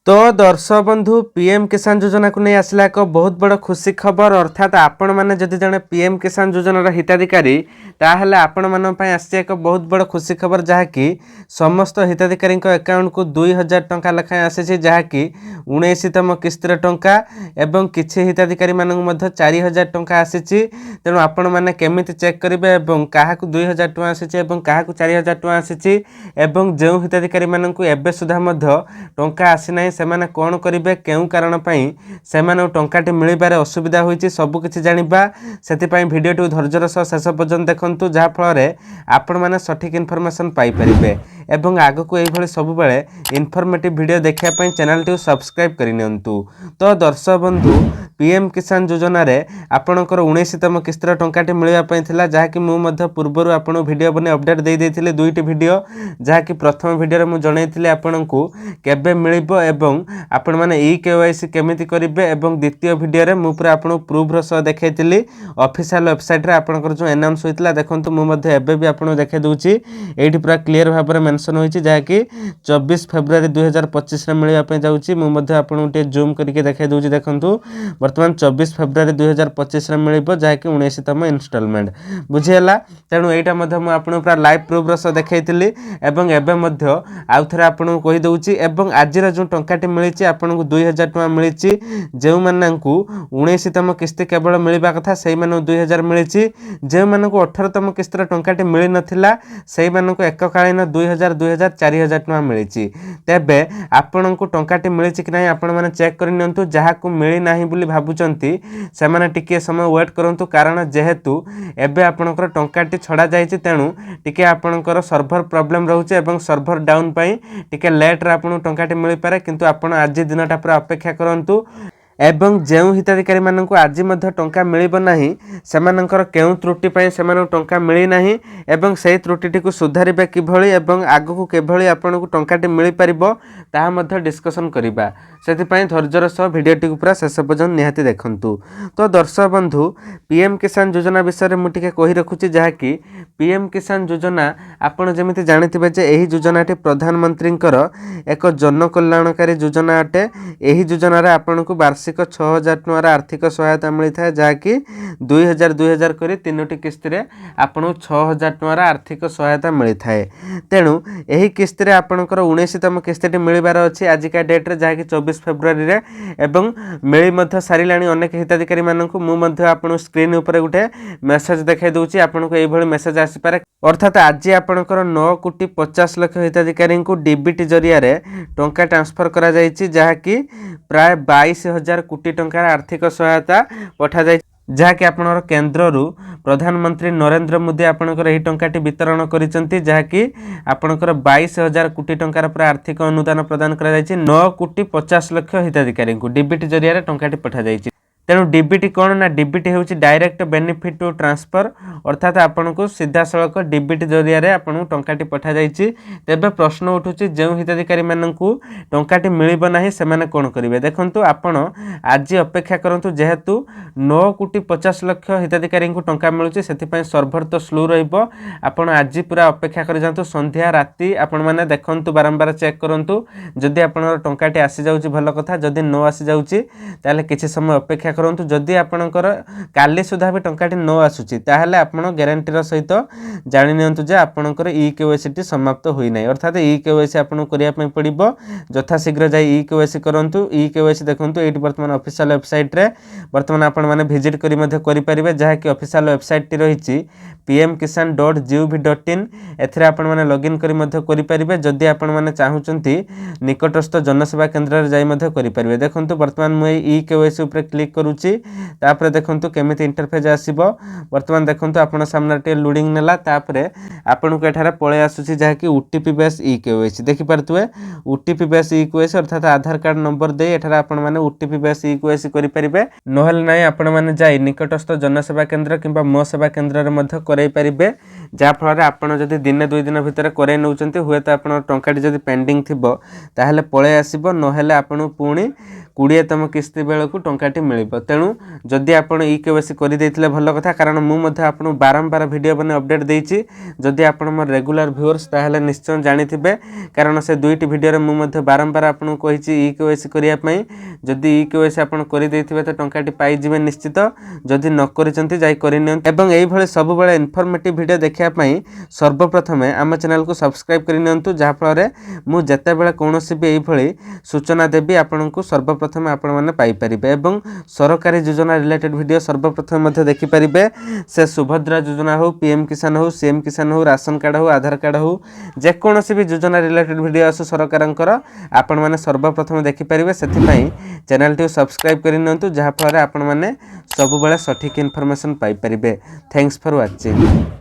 तो दर्शक बंधु पीएम किसान योजना को नहीं आसला एक बहुत बड़ खुशी खबर अर्थात आपण मैंने जदि जड़े पीएम किसान योजनार हिताधिकारी ताहले आपण मानन पई आसी एक बहुत बड़ खुशी खबर जहाँकि समस्त हिताधिकारी अकाउंट को 2000 टंका लेखाएं आसी जहाँकि 19तम किस्तिर टंका एवं किछि हिताधिकारी मानक मध्य 4000 टंका आसी तेणु आपण मैंने केमिति चेक करेंगे एवं क्या 2000 टंका आसी क्या 4000 टंका आसी एवं जो हिताधिकारी मानक एबे सुधा मध्य टंका आसी ना सेमाने कौन करेंगे क्यों कारण से टंकाटी मिलबार असुविधा होती सबकि जाना से भिडियो धैर्यर सह शेष पर्यटन देखूँ जहाँफल आपण मैंने सठिक इनफर्मेशन पाइपर एवं आग को यही सब बेले इनफर्मेटिव वीडियो देखापी चैनल टी सब्सक्राइब करनी। तो दर्शक बंधु पीएम किसान योजना रे आपणकर 19तम किस्तिर टंकाटी मिलवाई जहाँकि मुझे पूर्वर आपको वीडियो बने अपडेट दे देते दुईटी वीडियो जहाँकि प्रथम वीडियो में जनईली आपन को केबे मिलिबो एवं आपण माने ई केवाईसी केमिति करिवे एवं द्वितीय वीडियो रे मु पूरा आपन प्रूफ सह देखैतिली ऑफिशियल वेबसाइट रे आपनकर जो अनाउंस होइतला देखंतु मु मध्ये एबे भी आपन देखै दोछि एठी पूरा क्लियर भाव रे मेंशन होइछि जहाँकि 24 फेब्रुआरी 2025 रे मिलिया पे जाउछि मु मध्ये आपन टे जूम करके देखै दोछि देखंतु वर्तमान 24 फेब्रुआरी 2025 रे मिलिबो जहाँकि 19तम इंस्टॉलमेंट बुझियला तेणु एटा मध्ये मु आपन पूरा लाइव प्रूफ सह देखैतिली एवं एबे मध्ये आउ थरे आपन कहि दोछि एवं आजिर जो टंकाटी मिली आपन को 2000 टका मिली जो मानू 19तम किस्ती केवल मिलवा कथा से 2000 मिली जो मानू 18तम किस्तर टंकाटी मिल नाला से एककालीन 2000 2000 4000 टका मिली तेबे आपण को टंकाटी मिली कि नहीं आपण मैंने चेक कर जहाँ को मिली ना बोली भावुंट से टिके समय वेट करूँ कारण जेहेतु एबे आपणकर टंकाटी छड़ा जाइए तेणु टिके आपणकर सर्भर प्रॉब्लम रोचे सर्भर डाउन टिके लेट रे आपन टंकाटी मिल पारे किंतु आपण आज दिनटा पूरा अपेक्षा करंतु एवं जो हिताधिकारी मानक आज टंका मिलिबो नाही सेमानंकर केउ त्रुटि पई सेमानक टंका मिली नाही एवं सेही त्रुटिटी को सुधारिबे किभଳି एवं आगु केभଳି आपन को टंकाटी मिली परिबो ताहा मध्ये डिस्कशन करिबा सेति पई धैर्यर सह वीडियोटी को पूरा शेष पर्यंत निहाती देखंतु। तो दर्शक बंधु पीएम किसान योजना विषय में मुझे कही रखुची जहाँकि पीएम किसान योजना आपन जेमिति जानिथिबे जे एही योजनाटी प्रधानमंत्रींकर एक जन कल्याणकारी योजना अटे। एही योजना रे आपन को वार्षिक 6000 टंकार आर्थिक सहायता मिलता है जहाँकि 2000 2000 कर तीनोटी किस्ती रे आपन 6000 टंकार आर्थिक सहायता मिलता है तेणु यही किस्ती रे आपनकर 19तम किस्ती मिलबार अच्छी आजिका डेट रे जहाँकि 24 फेब्रुआरी रे एवं मिली मध्य सारिलाणी अनेक हिताधिकारी मानक मुझे आपन स्क्रीन उपर गोटे मेसेज देखा दूसरी आपन को यही मेसेज आसीपारे अर्थात आज आपनकर 9,50,00,000 हिताधिकारी को डीबीटी जरिया रे टंका ट्रांसफर करा जायछि जहाँकि प्राय 22,000 कोटी टंकार आर्थिक सहायता पठा जाय जहाँकि आपनकर केन्द्ररू प्रधानमंत्री नरेंद्र मोदी आपनकर एही टंकाटी वितरण करिसंती जहाँकि आपनकर 22,000 कोटी टंकार पूरा आर्थिक अनुदान प्रदान करा जायछि 9,50,00,000 हिताधिकारी को डीबीटी जरिया रे टंकाटी पठा जायछि। तेणु डीबीटी कौन ना डीबीटी हूँ डायरेक्ट बेनिफिट टू ट्रांसफर अर्थात आपन को सीधा सड़क डीबीटी जरिया रे आपन टंकाटी पठा जायछि। तेबे प्रश्न उठुछि जो हिताधिकारी माननकु टंकाटी मिलिबो नाही सेमाने कोन करिवे देखंतु आपण आज अपेक्षा करंतु जेहेतु 9,50,00,000 हिताधिकारी को टंका मिलुछि सेति पय सर्भर तो स्लो रहइबो आपण आज पूरा अपेक्षा करि जांतु संध्या राति आपण माने देखंतु बारंबार चेक करंतु जदि आपण टंकाटी आसी जाउछि भलो कथा जदि न आसी जाउछि ताले किछि समय अपेक्षा करंतु जदि आपणकर काली सुधा भी टंकाटी न आसुची ताहले आपण ग्यारंटीर सहित जानि नियंतु जे आपणकर ई केवाईसी समाप्त होई नै अर्थात ई केवाईसी आपण करिया पय पड़िबो यथा शीघ्र जाई ई केवाईसी करंतु ई केवाईसी देखंतु एटी वर्तमान ऑफिशियल वेबसाइट रे वर्तमान आपण माने विजिट करी मध्ये करि परिबे जहा कि ऑफिशियल वेबसाइट टी रहिछि pmkisan.gov.in एथरे आपण माने लॉगिन करी मध्ये करि परिबे जदि आपण माने चाहुचंती निकटस्थ जनसेवा केंद्र रे जाई मध्ये करि परिबे देखंतु वर्तमान मु ई केवाईसी ऊपर क्लिक करूची तापर देखंतु केमिति इंटरफेस आसीबो वर्तमान देखंतु आपण सामने टे लोडिंग नेला तापर आपण को एठारे पळे आसुची जहा कि ओटीपी बेस ई केवाईसी देखि परतुए ओटीपी बेस ई केवाईसी अर्थात आधार कार्ड नंबर दे एठारे आपण माने ओटीपी बेस ई केवाईसी करि परिबे नहल नै आपण माने जाई निकटस्थ जनसेवा केंद्र किंबा मो सेवा केंद्र रे मध्ये करई परिबे जा फल आपण जदि दिन 2 दिन भितर करई नउचंती हुए त आपण टंकाटी जदि पेंडिंग थिबो ताहले पळे आसीबो नहले आपण पुणी 20तम किस्ती बेलू टंकाटी मिल तेणु जदि आपण EKYC कर देथिले भल कथा कारण मु मध्य आपन बारंबार वीडियो बने अपडेट देछि जदि आपण मोर रेगुलर व्यूअर्स ताहले निश्चय जानिथिबे कारण से दुईटी वीडियो रे मु मध्य बारंबार आपन कहिछि EKYC करिया पई जदि EKYC आपण कर देथिबे त टंकाटी पाई जिवे निश्चित जदि न करिसंती जाई करिनियन एवं एई भले सब बेले इन्फॉर्मेटिव वीडियो देखिया पई सर्वप्रथम आम चैनल को सब्सक्राइब करिनियंतु जहा फल रे मु जते बेले कोनोसी भी एई भली सूचना देबी आपण को सर्वप्रथम आपण माने पाई परिबे एवं सरकारी योजना रिलेटेड वीडियो सर्वप्रथम मध्य देखि परिबे से सुभद्रा योजना हो पीएम किसान हो सीएम किसान हो राशन कार्ड हो आधार कार्ड हो जे कोनोसी भी योजना रिलेटेड वीडियो आसु सरकारंकर आपण माने सर्वप्रथम देखि परिबे सेथि पई चैनल टी सब्सक्राइब करिनंतु जहा फल रे आपण माने सब बेले सठिक इन्फॉर्मेशन पाई परिबे थैंक्स फॉर वाचिंग।